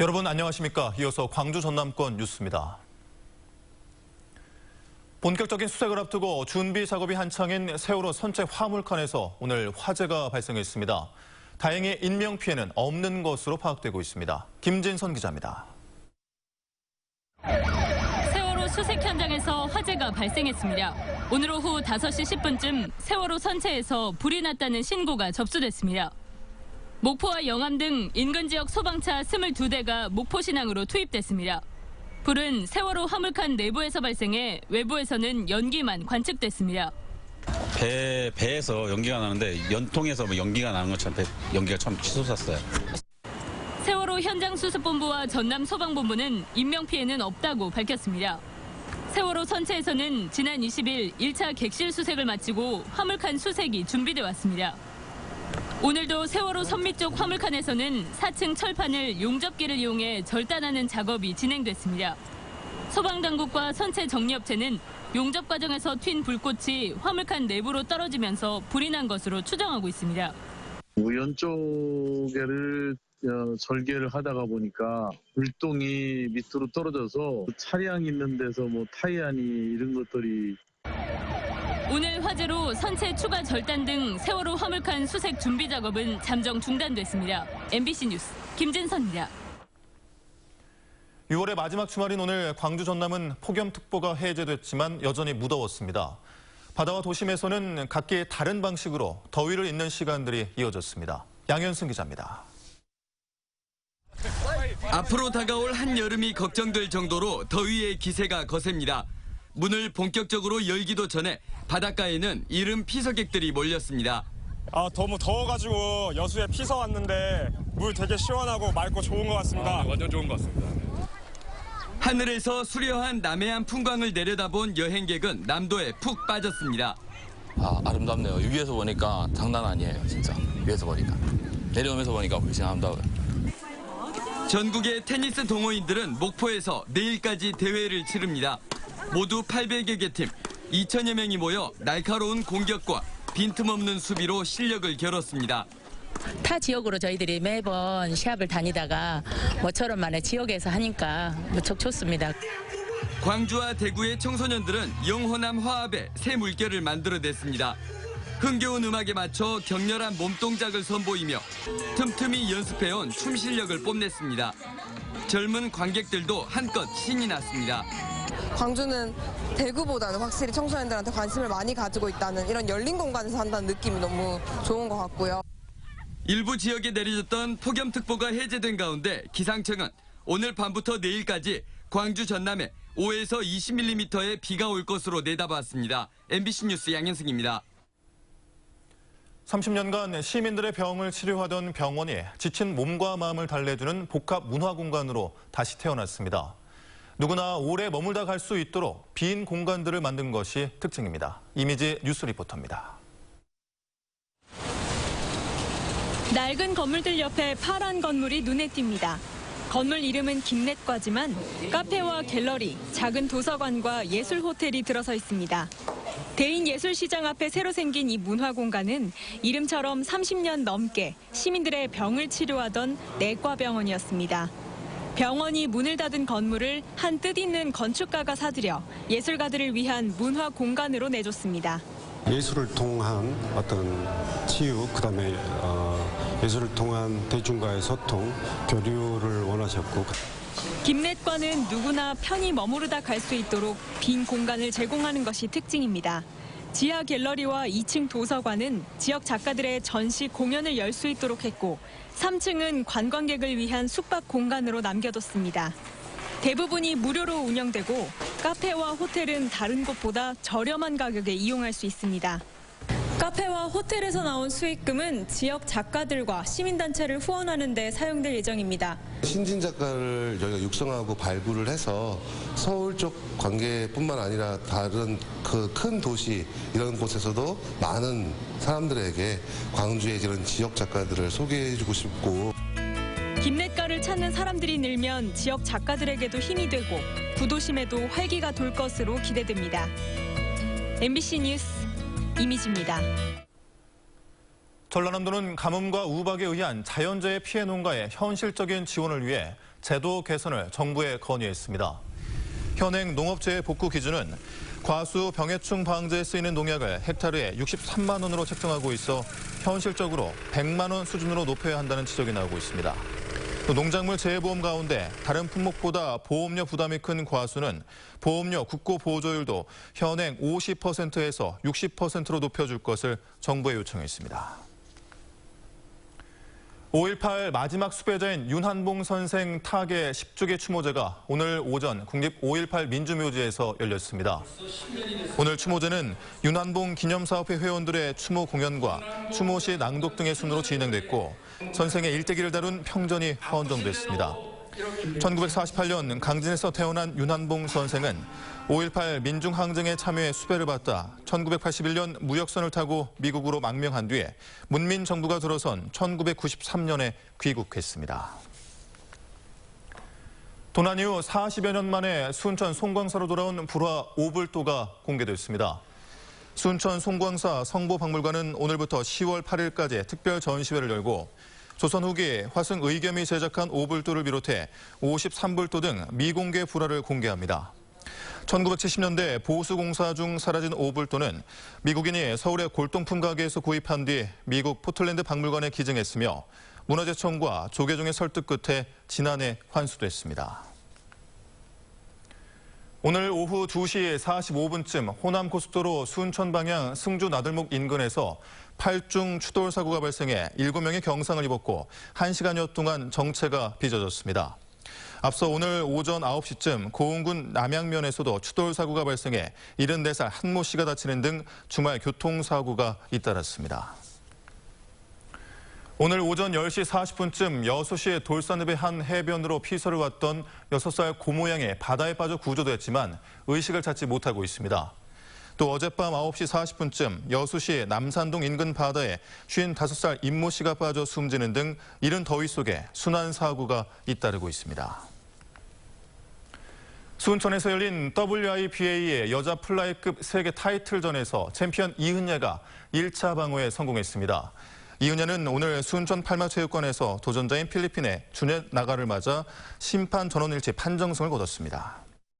여러분 안녕하십니까? 이어서 광주 전남권 뉴스입니다. 본격적인 수색을 앞두고 준비 작업이 한창인 세월호 선체 화물칸에서 오늘 화재가 발생했습니다. 다행히 인명피해는 없는 것으로 파악되고 있습니다. 김진선 기자입니다. 세월호 수색 현장에서 화재가 발생했습니다. 오늘 오후 5시 10분쯤 세월호 선체에서 불이 났다는 신고가 접수됐습니다. 목포와 영암 등 인근 지역 소방차 22대가 목포신항으로 투입됐습니다. 불은 세월호 화물칸 내부에서 발생해 외부에서는 연기만 관측됐습니다. 배에서 연기가 나는데 연통에서 연기가 나는 것처럼 연기가 참 치솟았어요. 세월호 현장수습본부와 전남소방본부는 인명피해는 없다고 밝혔습니다. 세월호 선체에서는 지난 20일 1차 객실 수색을 마치고 화물칸 수색이 준비돼 왔습니다. 오늘도 세월호 선미 쪽 화물칸에서는 4층 철판을 용접기를 이용해 절단하는 작업이 진행됐습니다. 소방당국과 선체 정리업체는 용접 과정에서 튄 불꽃이 화물칸 내부로 떨어지면서 불이 난 것으로 추정하고 있습니다. 우연 쪽에를 설계를 하다가 보니까 불똥이 밑으로 떨어져서 차량 있는 데서 타이안이 이런 것들이 오늘 화재로 선체 추가 절단 등 세월호 화물칸 수색 준비 작업은 잠정 중단됐습니다. MBC 뉴스 김진선입니다. 6월의 마지막 주말인 오늘 광주 전남은 폭염특보가 해제됐지만 여전히 무더웠습니다. 바다와 도심에서는 각기 다른 방식으로 더위를 잇는 시간들이 이어졌습니다. 양현승 기자입니다. 앞으로 다가올 한여름이 걱정될 정도로 더위의 기세가 거셉니다. 문을 본격적으로 열기도 전에 바닷가에는 이른 피서객들이 몰렸습니다. 너무 더워가지고 여수에 피서 왔는데 물 되게 시원하고 맑고 좋은 것 같습니다. 완전 좋은 것 같습니다. 하늘에서 수려한 남해안 풍광을 내려다본 여행객은 남도에 푹 빠졌습니다. 아름답네요. 위에서 보니까 장난 아니에요, 진짜. 위에서 보니까. 내려오면서 보니까 훨씬 아름다워요. 전국의 테니스 동호인들은 목포에서 내일까지 대회를 치릅니다. 모두 800여 개 팀, 2천여 명이 모여 날카로운 공격과 빈틈없는 수비로 실력을 겨뤘습니다. 타 지역으로 저희들이 매번 시합을 다니다가 모처럼 만에 지역에서 하니까 무척 좋습니다. 광주와 대구의 청소년들은 영호남 화합에 새 물결을 만들어냈습니다. 흥겨운 음악에 맞춰 격렬한 몸동작을 선보이며 틈틈이 연습해온 춤 실력을 뽐냈습니다. 젊은 관객들도 한껏 신이 났습니다. 광주는 대구보다는 확실히 청소년들한테 관심을 많이 가지고 있다는 이런 열린 공간에서 한다는 느낌이 너무 좋은 것 같고요. 일부 지역에 내려졌던 폭염특보가 해제된 가운데 기상청은 오늘 밤부터 내일까지 광주 전남에 5에서 20mm의 비가 올 것으로 내다봤습니다. MBC 뉴스 양현승입니다. 30년간 시민들의 병을 치료하던 병원이 지친 몸과 마음을 달래주는 복합 문화 공간으로 다시 태어났습니다. 누구나 오래 머물다 갈 수 있도록 빈 공간들을 만든 것이 특징입니다. 이미지 뉴스 리포터입니다. 낡은 건물들 옆에 파란 건물이 눈에 띕니다. 건물 이름은 김넷과지만 카페와 갤러리, 작은 도서관과 예술 호텔이 들어서 있습니다. 대인예술시장 앞에 새로 생긴 이 문화공간은 이름처럼 30년 넘게 시민들의 병을 치료하던 내과병원이었습니다. 병원이 문을 닫은 건물을 한 뜻있는 건축가가 사들여 예술가들을 위한 문화공간으로 내줬습니다. 예술을 통한 어떤 치유, 그다음에 예술을 통한 대중과의 소통, 교류를 원하셨고. 김넷과는 누구나 편히 머무르다 갈 수 있도록 빈 공간을 제공하는 것이 특징입니다. 지하 갤러리와 2층 도서관은 지역 작가들의 전시 공연을 열 수 있도록 했고 3층은 관광객을 위한 숙박 공간으로 남겨뒀습니다. 대부분이 무료로 운영되고 카페와 호텔은 다른 곳보다 저렴한 가격에 이용할 수 있습니다. 카페와 호텔에서 나온 수익금은 지역 작가들과 시민단체를 후원하는 데 사용될 예정입니다. 신진 작가를 저희가 육성하고 발굴을 해서 서울 쪽 관계뿐만 아니라 다른 그 큰 도시 이런 곳에서도 많은 사람들에게 광주의 이런 지역 작가들을 소개해주고 싶고. 김넷가를 찾는 사람들이 늘면 지역 작가들에게도 힘이 되고 구도심에도 활기가 돌 것으로 기대됩니다. MBC 뉴스 이미지입니다. 전라남도는 가뭄과 우박에 의한 자연재해 피해 농가의 현실적인 지원을 위해 제도 개선을 정부에 건의했습니다. 현행 농업재해 복구 기준은 과수 병해충 방제에 쓰이는 농약을 헥타르에 63만 원으로 책정하고 있어 현실적으로 100만 원 수준으로 높여야 한다는 지적이 나오고 있습니다. 또 농작물 재해보험 가운데 다른 품목보다 보험료 부담이 큰 과수는 보험료 국고 보조율도 현행 50%에서 60%로 높여줄 것을 정부에 요청했습니다. 5.18 마지막 수배자인 윤한봉 선생 타계 10주기 추모제가 오늘 오전 국립 5.18 민주묘지에서 열렸습니다. 오늘 추모제는 윤한봉 기념사업회 회원들의 추모 공연과 추모시 낭독 등의 순으로 진행됐고 선생의 일대기를 다룬 평전이 헌정됐습니다. 1948년 강진에서 태어난 윤한봉 선생은 5.18 민중항쟁에 참여해 수배를 받다 1981년 무역선을 타고 미국으로 망명한 뒤에 문민정부가 들어선 1993년에 귀국했습니다. 도난 이후 40여 년 만에 순천 송광사로 돌아온 불화 오불도가 공개됐습니다. 순천 송광사 성보박물관은 오늘부터 10월 8일까지 특별 전시회를 열고 조선 후기 화승 의겸이 제작한 오불도를 비롯해 53불도 등 미공개 불화를 공개합니다. 1970년대 보수공사 중 사라진 오불도는 미국인이 서울의 골동품 가게에서 구입한 뒤 미국 포틀랜드 박물관에 기증했으며 문화재청과 조계종의 설득 끝에 지난해 환수됐습니다. 오늘 오후 2시 45분쯤 호남고속도로 순천 방향 승주 나들목 인근에서 8중 추돌 사고가 발생해 7명이 경상을 입었고 1시간여 동안 정체가 빚어졌습니다. 앞서 오늘 오전 9시쯤 고흥군 남양면에서도 추돌 사고가 발생해 74살 한모 씨가 다치는 등 주말 교통사고가 잇따랐습니다. 오늘 오전 10시 40분쯤 여수시 돌산읍의 한 해변으로 피서를 왔던 6살 고모양이 바다에 빠져 구조됐지만 의식을 찾지 못하고 있습니다. 또 어젯밤 9시 40분쯤 여수시 남산동 인근 바다에 55살 임모 씨가 빠져 숨지는 등 이른 더위 속에 순환 사고가 잇따르고 있습니다. 순천에서 열린 WIBA의 여자 플라이급 세계 타이틀전에서 챔피언 이은예가 1차 방어에 성공했습니다. 이은예는 오늘 순천 팔마체육관에서 도전자인 필리핀의 주넷 나가를 맞아 심판 전원일치 판정승을 거뒀습니다.